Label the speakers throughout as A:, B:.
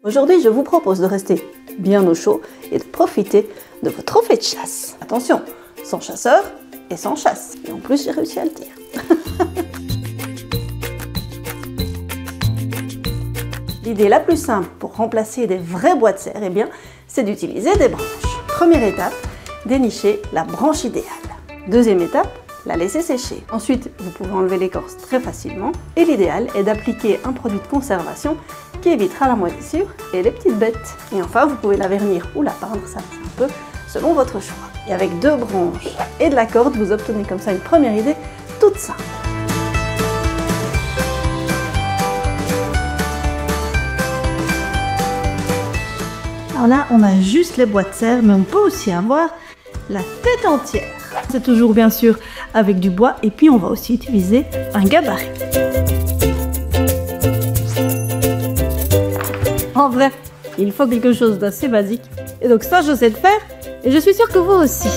A: Aujourd'hui, je vous propose de rester bien au chaud et de profiter de vos trophées de chasse. Attention, sans chasseur et sans chasse. Et en plus, j'ai réussi à le dire. L'idée la plus simple pour remplacer des vrais bois de serre, eh bien, c'est d'utiliser des branches. Première étape, dénicher la branche idéale. Deuxième étape, la laisser sécher. Ensuite, vous pouvez enlever l'écorce très facilement. Et l'idéal est d'appliquer un produit de conservation qui évitera la moisissure et les petites bêtes. Et enfin, vous pouvez la vernir ou la peindre, ça c'est un peu selon votre choix. Et avec 2 branches et de la corde, vous obtenez comme ça une première idée toute simple. Alors là, on a juste les bois de serre, mais on peut aussi avoir la tête entière. C'est toujours bien sûr avec du bois, et puis on va aussi utiliser un gabarit. En vrai, il faut quelque chose d'assez basique, et donc ça je sais le faire, et je suis sûre que vous aussi.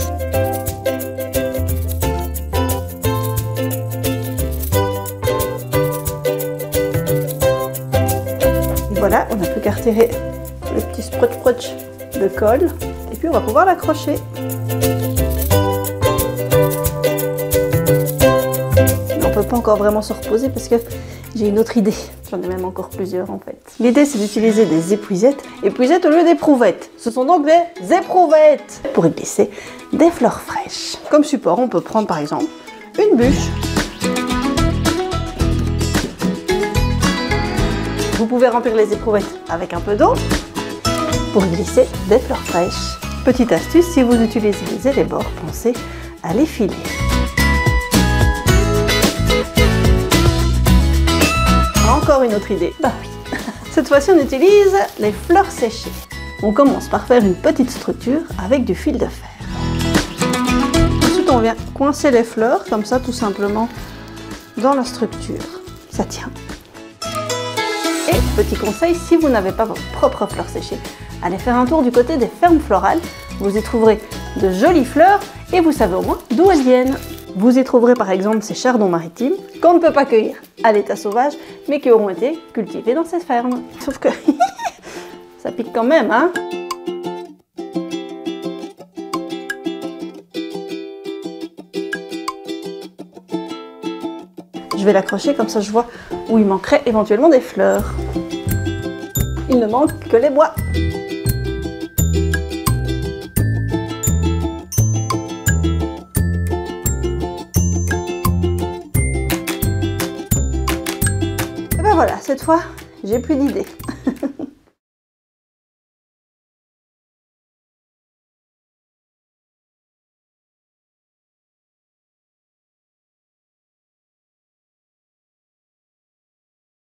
A: Et voilà, on n'a plus qu'à retirer le petit sprotch de colle, et puis on va pouvoir l'accrocher. On ne peut pas encore vraiment se reposer parce que j'ai une autre idée. J'en ai même encore plusieurs en fait. L'idée c'est d'utiliser des épuisettes. Épuisettes au lieu d'éprouvettes. Ce sont donc des éprouvettes pour y glisser des fleurs fraîches. Comme support, on peut prendre par exemple une bûche. Vous pouvez remplir les éprouvettes avec un peu d'eau pour y glisser des fleurs fraîches. Petite astuce, si vous utilisez les bords, pensez à les filer. Encore une autre idée. Bah oui. Cette fois-ci, on utilise les fleurs séchées. On commence par faire une petite structure avec du fil de fer. Ensuite, on vient coincer les fleurs, comme ça, tout simplement, dans la structure. Ça tient. Et petit conseil, si vous n'avez pas vos propres fleurs séchées, allez faire un tour du côté des fermes florales. Vous y trouverez de jolies fleurs et vous savez au moins d'où elles viennent. Vous y trouverez par exemple ces chardons maritimes qu'on ne peut pas cueillir à l'état sauvage, mais qui auront été cultivés dans ces fermes. Sauf que ça pique quand même, hein? Je vais l'accrocher comme ça je vois où il manquerait éventuellement des fleurs. Il ne manque que les bois. Et ben voilà, cette fois, j'ai plus d'idées.